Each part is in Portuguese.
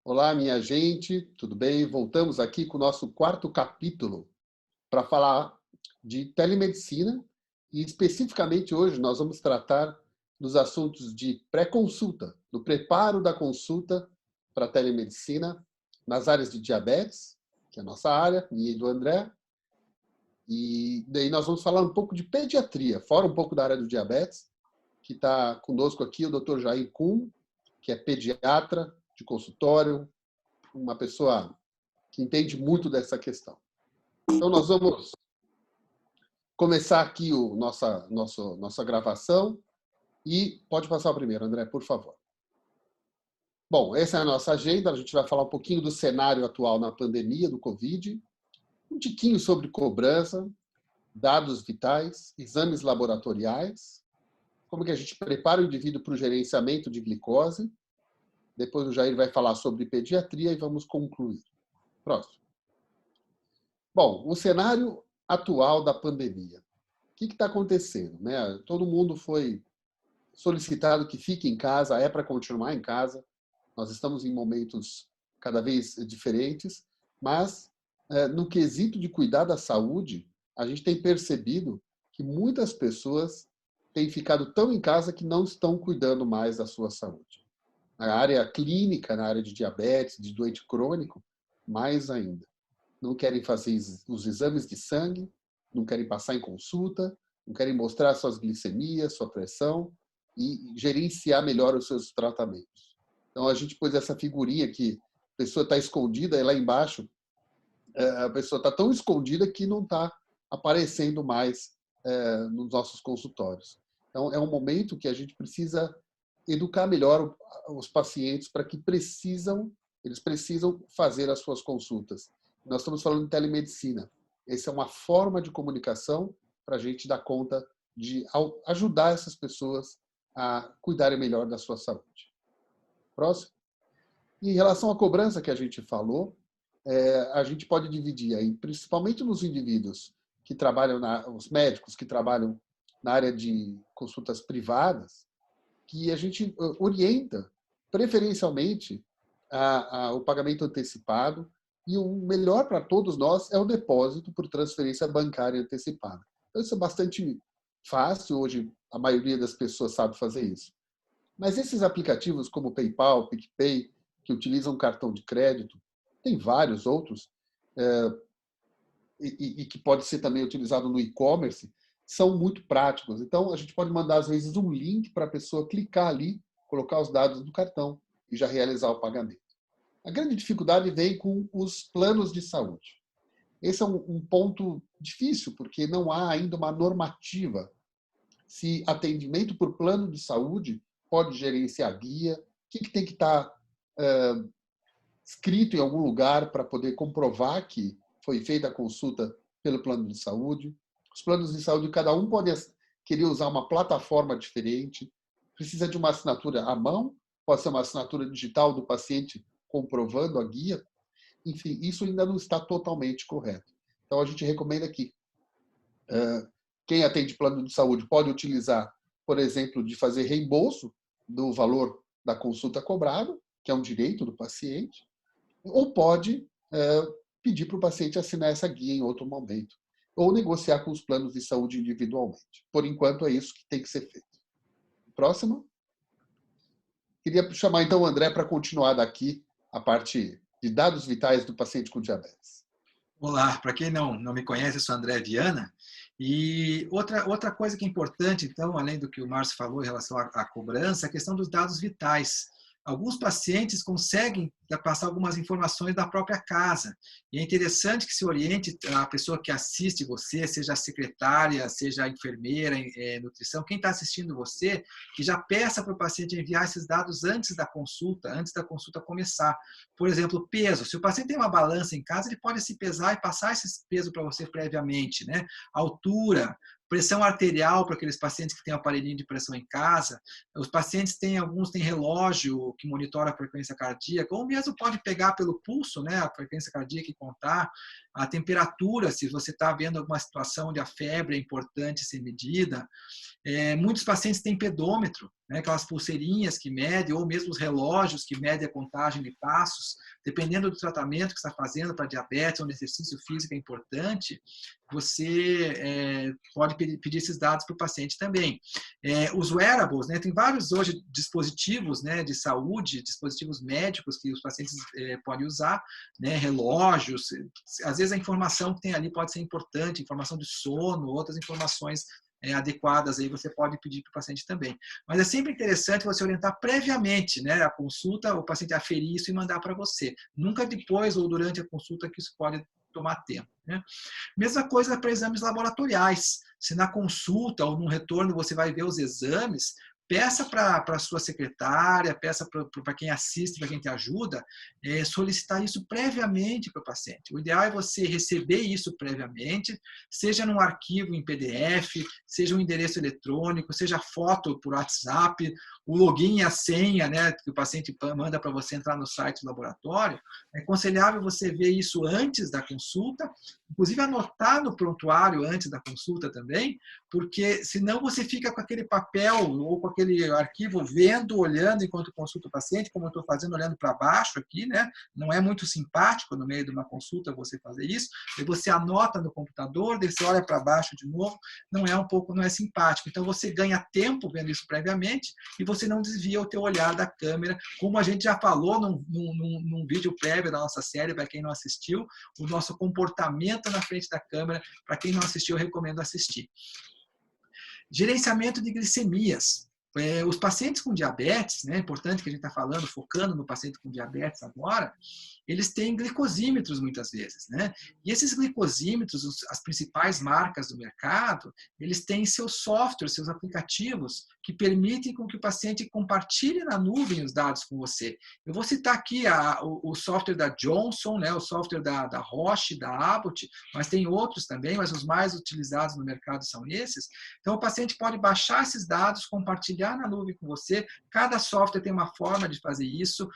Olá, minha gente, tudo bem? Voltamos aqui com o nosso quarto capítulo para falar de telemedicina e especificamente hoje nós vamos tratar dos assuntos de pré-consulta, do preparo da consulta para a telemedicina nas áreas de diabetes, que é a nossa área, minha e do André, e daí nós vamos falar um pouco de pediatria, fora um pouco da área do diabetes, que está conosco aqui o Dr. Jair Kuhn, que é pediatra de consultório, uma pessoa que entende muito dessa questão. Então, nós vamos começar aqui nossa gravação e pode passar o primeiro, André, por favor. Bom, essa é a nossa agenda. A gente vai falar um pouquinho do cenário atual na pandemia do Covid, um tiquinho sobre cobrança, dados vitais, exames laboratoriais, como que a gente prepara o indivíduo para o gerenciamento de glicose. Depois o Jair vai falar sobre pediatria e vamos concluir. Próximo. Bom, o cenário atual da pandemia. O que está acontecendo? Né? Todo mundo foi solicitado que fique em casa, é para continuar em casa. Nós estamos em momentos cada vez diferentes, mas no quesito de cuidar da saúde, a gente tem percebido que muitas pessoas têm ficado tão em casa que não estão cuidando mais da sua saúde. Na área clínica, na área de diabetes, de doente crônico, mais ainda. Não querem fazer os exames de sangue, não querem passar em consulta, não querem mostrar suas glicemias, sua pressão e gerenciar melhor os seus tratamentos. Então, a gente pôs essa figurinha que a pessoa está escondida, e lá embaixo a pessoa está tão escondida que não está aparecendo mais nos nossos consultórios. Então, é um momento que a gente precisa educar melhor os pacientes para que eles precisam fazer as suas consultas. Nós estamos falando de telemedicina. Essa é uma forma de comunicação para a gente dar conta de ajudar essas pessoas a cuidarem melhor da sua saúde. Próximo. Em relação à cobrança que a gente falou, a gente pode dividir aí, principalmente nos indivíduos que trabalham, os médicos que trabalham na área de consultas privadas, que a gente orienta preferencialmente o pagamento antecipado, e o melhor para todos nós é o depósito por transferência bancária antecipada. Então, isso é bastante fácil, hoje a maioria das pessoas sabe fazer isso. Mas esses aplicativos como o PayPal, PicPay, que utilizam cartão de crédito, tem vários outros, e que pode ser também utilizado no e-commerce, são muito práticos. Então, a gente pode mandar, às vezes, um link para a pessoa clicar ali, colocar os dados do cartão e já realizar o pagamento. A grande dificuldade vem com os planos de saúde. Esse é um ponto difícil, porque não há ainda uma normativa se atendimento por plano de saúde pode gerenciar guia, o que tem que estar escrito em algum lugar para poder comprovar que foi feita a consulta pelo plano de saúde. Os planos de saúde, cada um pode querer usar uma plataforma diferente, precisa de uma assinatura à mão, pode ser uma assinatura digital do paciente comprovando a guia. Enfim, isso ainda não está totalmente correto. Então, a gente recomenda que quem atende plano de saúde pode utilizar, por exemplo, de fazer reembolso do valor da consulta cobrada, que é um direito do paciente, ou pode pedir para o paciente assinar essa guia em outro momento, ou negociar com os planos de saúde individualmente. Por enquanto, é isso que tem que ser feito. Próximo. Queria chamar, então, o André para continuar daqui a parte de dados vitais do paciente com diabetes. Olá, para quem não me conhece, eu sou André Viana. E outra coisa que é importante, então, além do que o Márcio falou em relação à cobrança, é a questão dos dados vitais. Alguns pacientes conseguem passar algumas informações da própria casa. E é interessante que se oriente a pessoa que assiste você, seja a secretária, seja a enfermeira, nutrição, quem está assistindo você, que já peça para o paciente enviar esses dados antes da consulta começar. Por exemplo, peso. Se o paciente tem uma balança em casa, ele pode se pesar e passar esse peso para você previamente, né? Altura, pressão arterial para aqueles pacientes que têm aparelhinho de pressão em casa. Os pacientes alguns têm relógio que monitora a frequência cardíaca, ou mesmo pode pegar pelo pulso, né, a frequência cardíaca e contar. a temperatura, se você está vendo alguma situação onde a febre é importante ser medida. Muitos pacientes têm pedômetro, né, aquelas pulseirinhas que medem, ou mesmo os relógios que medem a contagem de passos. Dependendo do tratamento que você está fazendo para diabetes, onde exercício físico é importante, você pode pedir esses dados para o paciente também. Os wearables, né, tem vários hoje dispositivos, né, de saúde, dispositivos médicos que os pacientes podem usar, né, relógios. Às vezes a informação que tem ali pode ser importante, informação de sono, outras informações adequadas, aí você pode pedir para o paciente também. Mas é sempre interessante você orientar previamente, né, a consulta, o paciente aferir isso e mandar para você. Nunca depois ou durante a consulta, que isso pode tomar tempo, né? Mesma coisa para exames laboratoriais. Se na consulta ou no retorno você vai ver os exames, peça para a sua secretária, peça para quem assiste, para quem te ajuda, solicitar isso previamente para o paciente. O ideal é você receber isso previamente, seja num arquivo em PDF, seja um endereço eletrônico, seja foto por WhatsApp, o login e a senha, né, que o paciente manda para você entrar no site do laboratório. É aconselhável você ver isso antes da consulta, inclusive anotar no prontuário antes da consulta também, porque senão você fica com aquele papel ou com aquele arquivo vendo, olhando enquanto consulta o paciente, como eu estou fazendo, olhando para baixo aqui, né? Não é muito simpático no meio de uma consulta você fazer isso, e você anota no computador, daí você olha para baixo de novo, não é simpático. Então você ganha tempo vendo isso previamente e você não desvia o teu olhar da câmera, como a gente já falou num vídeo prévio da nossa série, para quem não assistiu, o nosso comportamento na frente da câmera, para quem não assistiu, eu recomendo assistir. Gerenciamento de glicemias. Os pacientes com diabetes, né, é importante que a gente está falando, focando no paciente com diabetes agora, eles têm glicosímetros muitas vezes, né? E esses glicosímetros, as principais marcas do mercado, eles têm seus softwares, seus aplicativos que permitem com que o paciente compartilhe na nuvem os dados com você. Eu vou citar aqui o software da Johnson, né, o software da Roche, da Abbott, mas tem outros também, mas os mais utilizados no mercado são esses. Então o paciente pode baixar esses dados, compartilhar na nuvem com você. Cada software tem uma forma de fazer isso.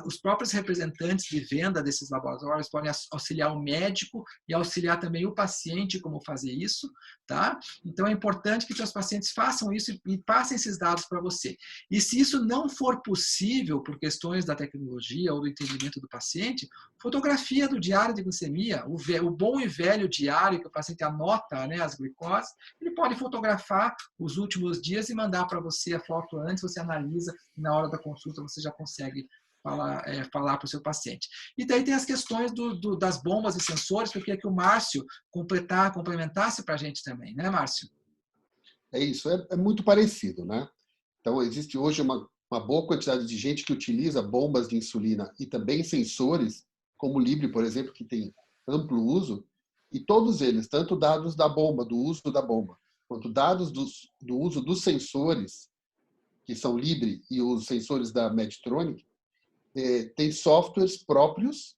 Os próprios representantes de venda desses laboratórios podem auxiliar o médico e auxiliar também o paciente como fazer isso, tá? Então é importante que seus pacientes façam isso e passem esses dados para você. E se isso não for possível por questões da tecnologia ou do entendimento do paciente, fotografia do diário de glicemia, o bom e velho diário que o paciente anota, né, as glicoses, ele pode fotografar os últimos dias e mandar para você a foto antes, você analisa e na hora da consulta você já consegue falar para o seu paciente. E daí tem as questões das bombas e sensores, que eu queria que o Márcio complementasse para a gente também, né, Márcio? É isso, é muito parecido, né? Então, existe hoje uma boa quantidade de gente que utiliza bombas de insulina e também sensores, como o Libre, por exemplo, que tem amplo uso, e todos eles, tanto dados da bomba, do uso da bomba, quanto dados do uso dos sensores, que são Libre e os sensores da Medtronic, tem softwares próprios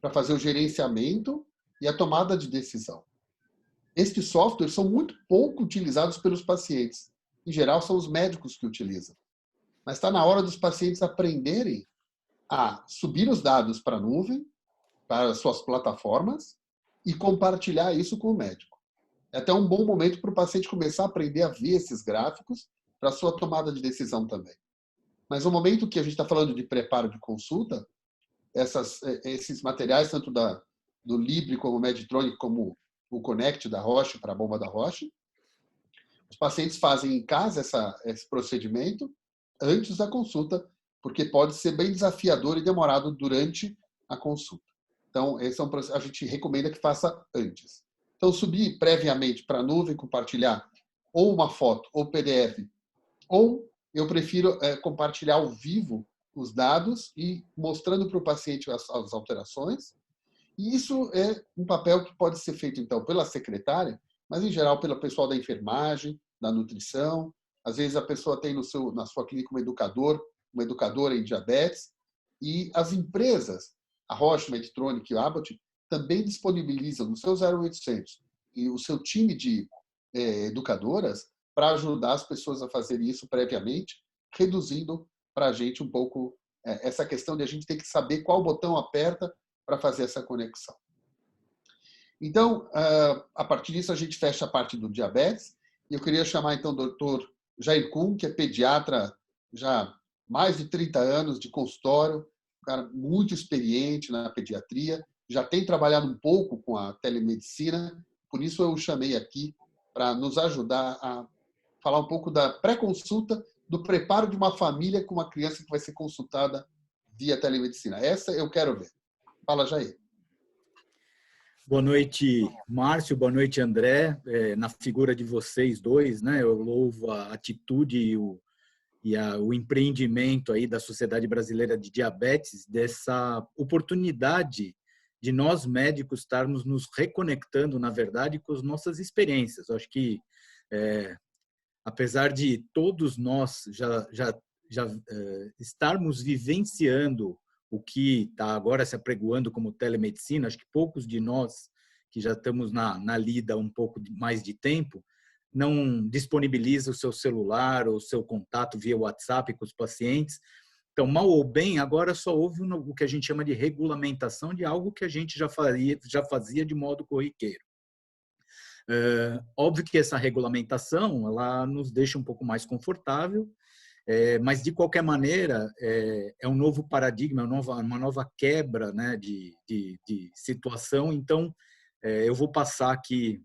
para fazer o gerenciamento e a tomada de decisão. Estes softwares são muito pouco utilizados pelos pacientes. Em geral, são os médicos que utilizam. Mas está na hora dos pacientes aprenderem a subir os dados para a nuvem, para as suas plataformas, e compartilhar isso com o médico. É até um bom momento para o paciente começar a aprender a ver esses gráficos para a sua tomada de decisão também. Mas no momento que a gente está falando de preparo de consulta, esses materiais, tanto do Libre como o Medtronic, como o Connect da Roche, para a bomba da Roche, os pacientes fazem em casa esse procedimento antes da consulta, porque pode ser bem desafiador e demorado durante a consulta. Então, a gente recomenda que faça antes. Então, subir previamente para a nuvem, compartilhar ou uma foto ou PDF, ou eu prefiro compartilhar ao vivo os dados e mostrando para o paciente as alterações. E isso é um papel que pode ser feito, então, pela secretária, mas, em geral, pelo pessoal da enfermagem, da nutrição. Às vezes, a pessoa tem na sua clínica uma educadora em diabetes. E as empresas, a Roche, Medtronic e a Abbott, também disponibilizam no seu 0800 e o seu time de educadoras para ajudar as pessoas a fazer isso previamente, reduzindo para a gente um pouco essa questão de a gente ter que saber qual botão aperta para fazer essa conexão. Então, a partir disso, a gente fecha a parte do diabetes. E eu queria chamar, então, o doutor Jair Kuhn, que é pediatra já há mais de 30 anos de consultório, um cara muito experiente na pediatria, já tem trabalhado um pouco com a telemedicina, por isso eu o chamei aqui para nos ajudar a falar um pouco da pré-consulta, do preparo de uma família com uma criança que vai ser consultada via telemedicina. Essa eu quero ver. Fala, Jair. Boa noite, Márcio. Boa noite, André. Na figura de vocês dois, né, eu louvo a atitude o empreendimento aí da Sociedade Brasileira de Diabetes, dessa oportunidade de nós médicos estarmos nos reconectando, na verdade, com as nossas experiências. Eu acho que, apesar de todos nós já estarmos vivenciando o que está agora se apregoando como telemedicina, acho que poucos de nós que já estamos na lida um pouco mais de tempo, não disponibiliza o seu celular ou o seu contato via WhatsApp com os pacientes. Então, mal ou bem, agora só houve o que a gente chama de regulamentação de algo que a gente já fazia de modo corriqueiro. Óbvio que essa regulamentação ela nos deixa um pouco mais confortável, mas, de qualquer maneira, é um novo paradigma, uma nova quebra, né, de situação. Então, eu vou passar aqui,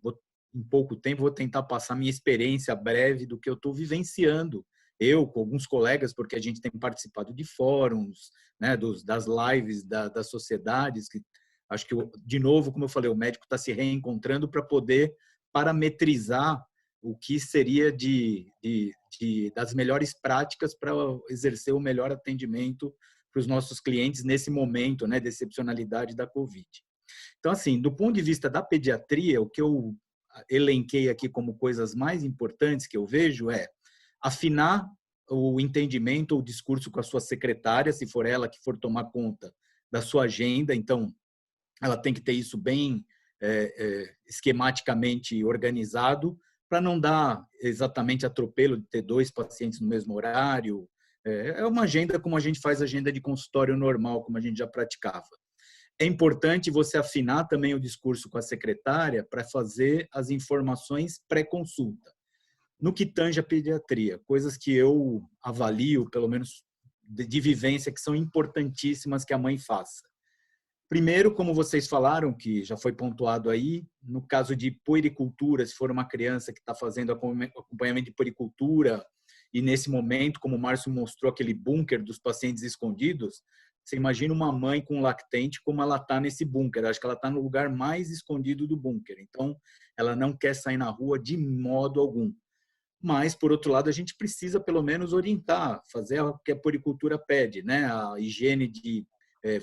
em pouco tempo, vou tentar passar minha experiência breve do que eu estou vivenciando. Eu, com alguns colegas, porque a gente tem participado de fóruns, né, das lives das sociedades, que acho que, de novo, como eu falei, o médico está se reencontrando para poder parametrizar o que seria das melhores práticas para exercer o melhor atendimento para os nossos clientes nesse momento, né, de excepcionalidade da Covid. Então, assim, do ponto de vista da pediatria, o que eu elenquei aqui como coisas mais importantes que eu vejo é afinar o entendimento ou o discurso com a sua secretária, se for ela que for tomar conta da sua agenda. Então, ela tem que ter isso bem esquematicamente organizado, para não dar exatamente atropelo de ter 2 pacientes no mesmo horário. É uma agenda como a gente faz agenda de consultório normal, como a gente já praticava. É importante você afinar também o discurso com a secretária para fazer as informações pré-consulta. No que tange a pediatria, coisas que eu avalio, pelo menos de vivência, que são importantíssimas que a mãe faça. Primeiro, como vocês falaram, que já foi pontuado aí, no caso de puericultura, se for uma criança que está fazendo acompanhamento de puericultura, e nesse momento, como o Márcio mostrou, aquele bunker dos pacientes escondidos, você imagina uma mãe com lactente como ela está nesse bunker. Acho que ela está no lugar mais escondido do bunker. Então, ela não quer sair na rua de modo algum. Mas, por outro lado, a gente precisa, pelo menos, orientar, fazer o que a puericultura pede, né? A higiene de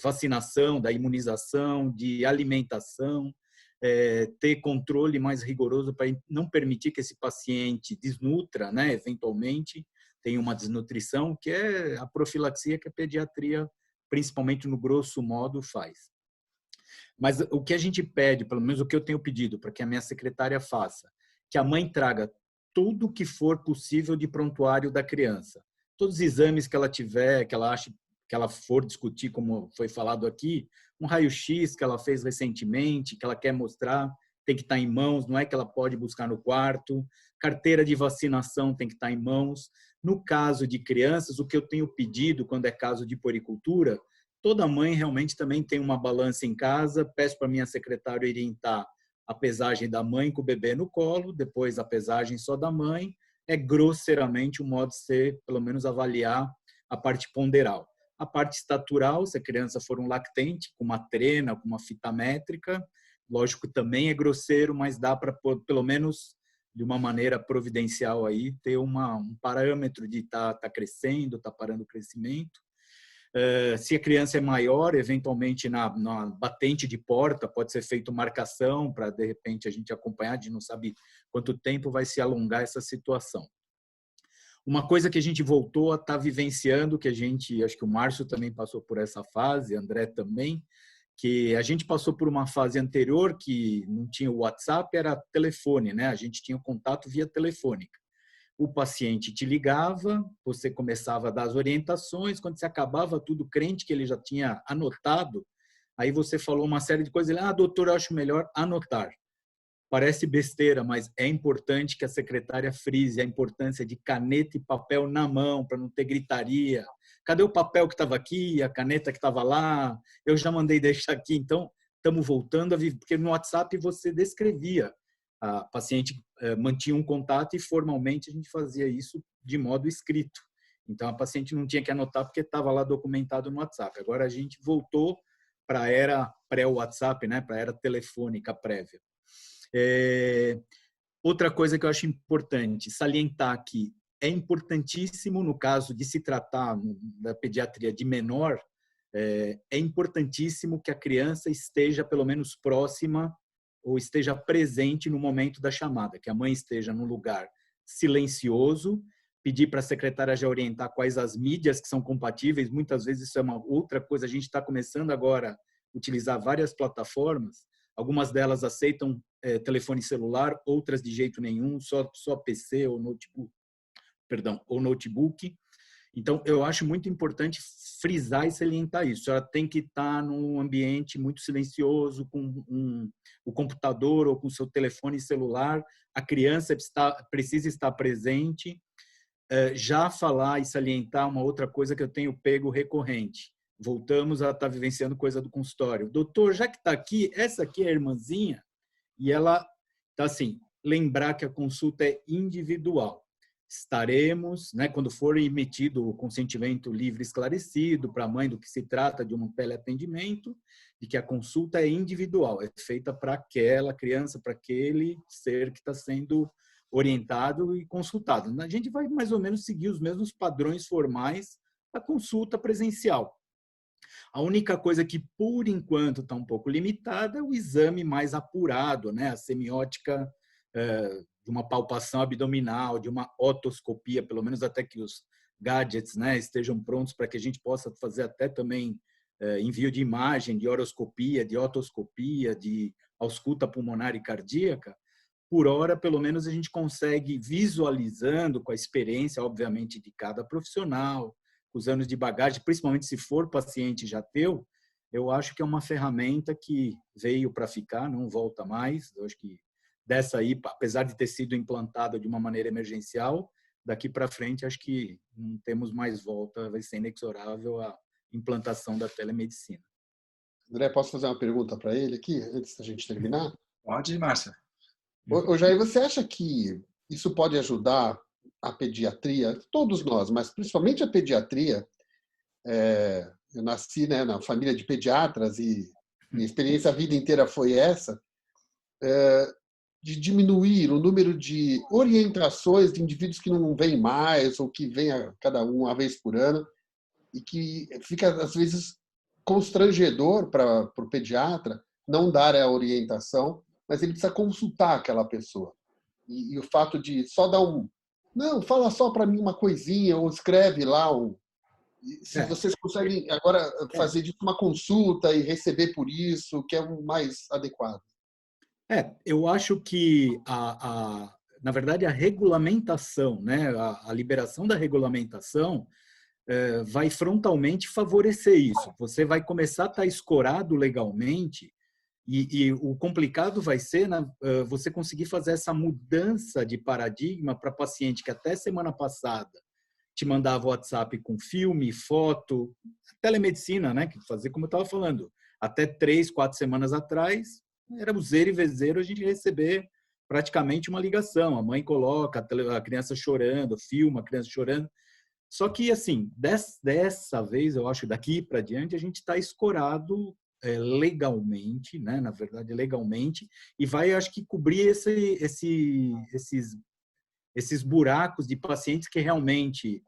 vacinação, da imunização, de alimentação, ter controle mais rigoroso para não permitir que esse paciente desnutra, né, eventualmente, tenha uma desnutrição, que é a profilaxia que a pediatria, principalmente no grosso modo, faz. Mas o que a gente pede, pelo menos o que eu tenho pedido para que a minha secretária faça, que a mãe traga tudo o que for possível de prontuário da criança. Todos os exames que ela tiver, que ela ache que ela for discutir, como foi falado aqui, um raio-x que ela fez recentemente, que ela quer mostrar, tem que estar em mãos, não é que ela pode buscar no quarto. Carteira de vacinação tem que estar em mãos. No caso de crianças, o que eu tenho pedido, quando é caso de puericultura, toda mãe realmente também tem uma balança em casa, peço para minha secretária orientar a pesagem da mãe com o bebê no colo, depois a pesagem só da mãe, é grosseiramente um modo de ser, pelo menos avaliar a parte ponderal. A parte estatural, se a criança for um lactente, com uma trena, com uma fita métrica, lógico, também é grosseiro, mas dá para, pelo menos de uma maneira providencial, aí, ter um parâmetro de tá crescendo, está parando o crescimento. Se a criança é maior, eventualmente na batente de porta pode ser feita marcação para, de repente, a gente acompanhar, a gente não sabe quanto tempo vai se alongar essa situação. Uma coisa que a gente voltou a estar vivenciando, que acho que o Márcio também passou por essa fase, André também, que a gente passou por uma fase anterior que não tinha o WhatsApp, era telefone, né? A gente tinha contato via telefônica. O paciente te ligava, você começava a dar as orientações, quando você acabava tudo crente que ele já tinha anotado, Aí você falou uma série de coisas. Ele, doutor, eu acho melhor anotar. Parece besteira, mas é importante que a secretária frise a importância de caneta e papel na mão, para não ter gritaria. Cadê o papel que estava aqui, a caneta que estava lá? Eu já mandei deixar aqui. Então, estamos voltando a viver, porque no WhatsApp você descrevia. A paciente mantinha um contato e formalmente a gente fazia isso de modo escrito. Então, a paciente não tinha que anotar porque estava lá documentado no WhatsApp. Agora a gente voltou para a era pré-WhatsApp, né? Para a era telefônica prévia. Outra coisa que eu acho importante salientar que é importantíssimo no caso de se tratar da pediatria de menor, é importantíssimo que a criança esteja pelo menos próxima ou esteja presente no momento da chamada, que a mãe esteja num lugar silencioso, pedir para a secretária já orientar quais as mídias que são compatíveis, muitas vezes isso é uma outra coisa, a gente está começando agora a utilizar várias plataformas, algumas delas aceitam telefone celular, outras de jeito nenhum, só PC ou notebook. Então, eu acho muito importante frisar e salientar isso. Ela tem que estar num ambiente muito silencioso, com o computador ou com o seu telefone celular. A criança precisa estar presente. Já falar e salientar uma outra coisa que eu tenho pego recorrente. Voltamos a estar vivenciando coisa do consultório. Doutor, já que está aqui, essa aqui é a irmãzinha, e ela está assim, lembrar que a consulta é individual. Estaremos, né, quando for emitido o consentimento livre esclarecido para a mãe do que se trata de um teleatendimento, de que a consulta é individual, é feita para aquela criança, para aquele ser que está sendo orientado e consultado. A gente vai mais ou menos seguir os mesmos padrões formais da consulta presencial. A única coisa que, por enquanto, está um pouco limitada é o exame mais apurado, né? A semiótica de uma palpação abdominal, de uma otoscopia, pelo menos até que os gadgets, né, estejam prontos para que a gente possa fazer até também envio de imagem, de horoscopia, de otoscopia, de ausculta pulmonar e cardíaca. Por hora, pelo menos, a gente consegue, visualizando com a experiência, obviamente, de cada profissional, os anos de bagagem, principalmente se for paciente já teu, eu acho que é uma ferramenta que veio para ficar, não volta mais. Eu acho que dessa aí, apesar de ter sido implantada de uma maneira emergencial, daqui para frente acho que não temos mais volta, vai ser inexorável a implantação da telemedicina. André, posso fazer uma pergunta para ele aqui, antes da gente terminar? Pode, Márcia. Ô, Jair, você acha que isso pode ajudar a pediatria, todos nós, mas principalmente a pediatria? Eu nasci, né, na família de pediatras e minha experiência a vida inteira foi essa, de diminuir o número de orientações de indivíduos que não vêm mais ou que vêm a cada uma vez por ano e que fica, às vezes, constrangedor para o pediatra não dar a orientação, mas ele precisa consultar aquela pessoa. E o fato de só dar não, fala só para mim uma coisinha ou escreve lá se vocês conseguem agora fazer disso uma consulta e receber por isso, que é o mais adequado. Eu acho que, na verdade, a regulamentação, né, a liberação da regulamentação vai frontalmente favorecer isso. Você vai começar a estar escorado legalmente e o complicado vai ser você conseguir fazer essa mudança de paradigma para paciente que até semana passada te mandava WhatsApp com filme, foto, telemedicina, né? Fazer como eu estava falando. Até 3, 4 semanas atrás, era o zero e vezeiro a gente receber praticamente uma ligação. A mãe coloca a criança chorando, filma a criança chorando. Só que, assim, dessa vez, eu acho, daqui para diante, a gente está escorado legalmente, né? Na verdade, legalmente, e vai, acho que, cobrir esses buracos de pacientes que realmente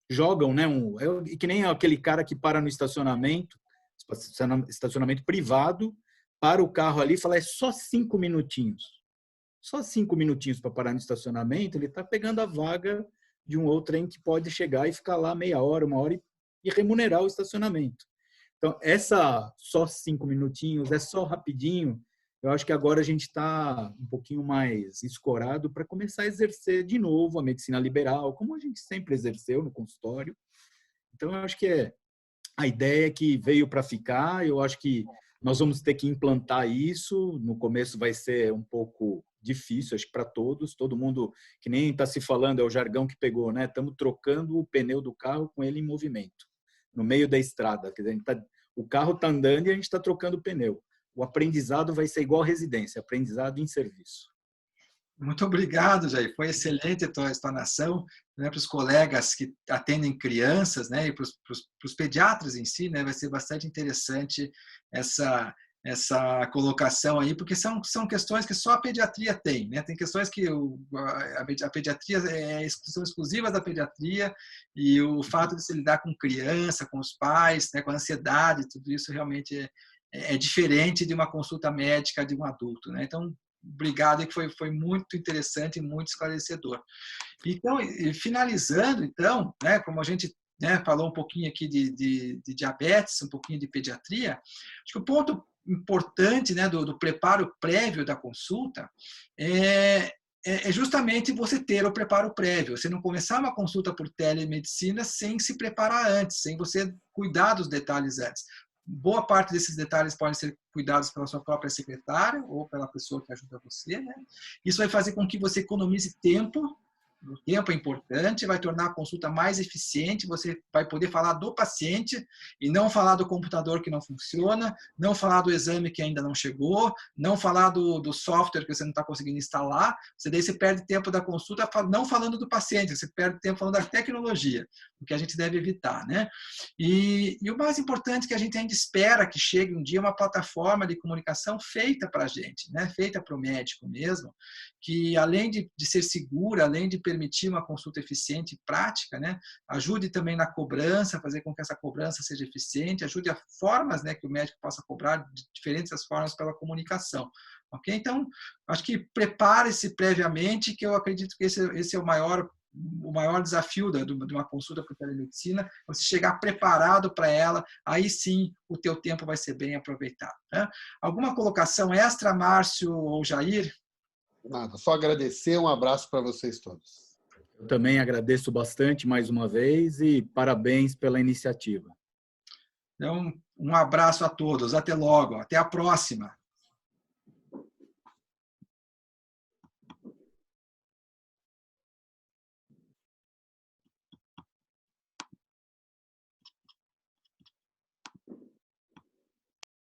jogam, né? Que nem aquele cara que para no estacionamento privado, para o carro ali e fala, é só 5 minutinhos. Só 5 minutinhos para parar no estacionamento, ele está pegando a vaga de um outro trem que pode chegar e ficar lá meia hora, uma hora e remunerar o estacionamento. Então, essa só 5 minutinhos, é só rapidinho, eu acho que agora a gente está um pouquinho mais escorado para começar a exercer de novo a medicina liberal, como a gente sempre exerceu no consultório. Então, eu acho que a ideia é que veio para ficar. Eu acho que nós vamos ter que implantar isso. No começo vai ser um pouco difícil, acho que para todos. Todo mundo, que nem está se falando, é o jargão que pegou, né? Estamos trocando o pneu do carro com ele em movimento, no meio da estrada. Quer dizer, o carro está andando e a gente está trocando o pneu. O aprendizado vai ser igual a residência, aprendizado em serviço. Muito obrigado, Jair. Foi excelente a tua explanação, né, para os colegas que atendem crianças, né, e para os pediatras em si, né, vai ser bastante interessante essa colocação aí, porque são questões que só a pediatria tem, né? Tem questões que a pediatria são exclusivas da pediatria, e o fato de se lidar com criança, com os pais, né, com a ansiedade, tudo isso realmente é diferente de uma consulta médica de um adulto, né? Então, obrigado, que foi muito interessante e muito esclarecedor. Então, finalizando, então, né, como a gente, né, falou um pouquinho aqui de diabetes, um pouquinho de pediatria, acho que o ponto importante, né, do preparo prévio da consulta é justamente você ter o preparo prévio, você não começar uma consulta por telemedicina sem se preparar antes, sem você cuidar dos detalhes antes. Boa parte desses detalhes podem ser cuidados pela sua própria secretária ou pela pessoa que ajuda você, né? Isso vai fazer com que você economize tempo. O tempo é importante, vai tornar a consulta mais eficiente, você vai poder falar do paciente e não falar do computador que não funciona, não falar do exame que ainda não chegou, não falar do software que você não está conseguindo instalar. Daí você perde tempo da consulta não falando do paciente, você perde tempo falando da tecnologia, o que a gente deve evitar, né? E o mais importante que a gente ainda espera que chegue um dia uma plataforma de comunicação feita para a gente, né? Feita para o médico mesmo, que além de ser segura, além de permitir uma consulta eficiente e prática, né, ajude também na cobrança, fazer com que essa cobrança seja eficiente, ajude a formas, né, que o médico possa cobrar de diferentes formas pela comunicação. Ok? Então, acho que prepare-se previamente, que eu acredito que esse é o maior desafio de uma consulta por telemedicina, você chegar preparado para ela, aí sim o teu tempo vai ser bem aproveitado, né? Alguma colocação extra, Márcio ou Jair? Nada, só agradecer, um abraço para vocês todos. Eu também agradeço bastante mais uma vez e parabéns pela iniciativa. Então, um abraço a todos, até logo, até a próxima.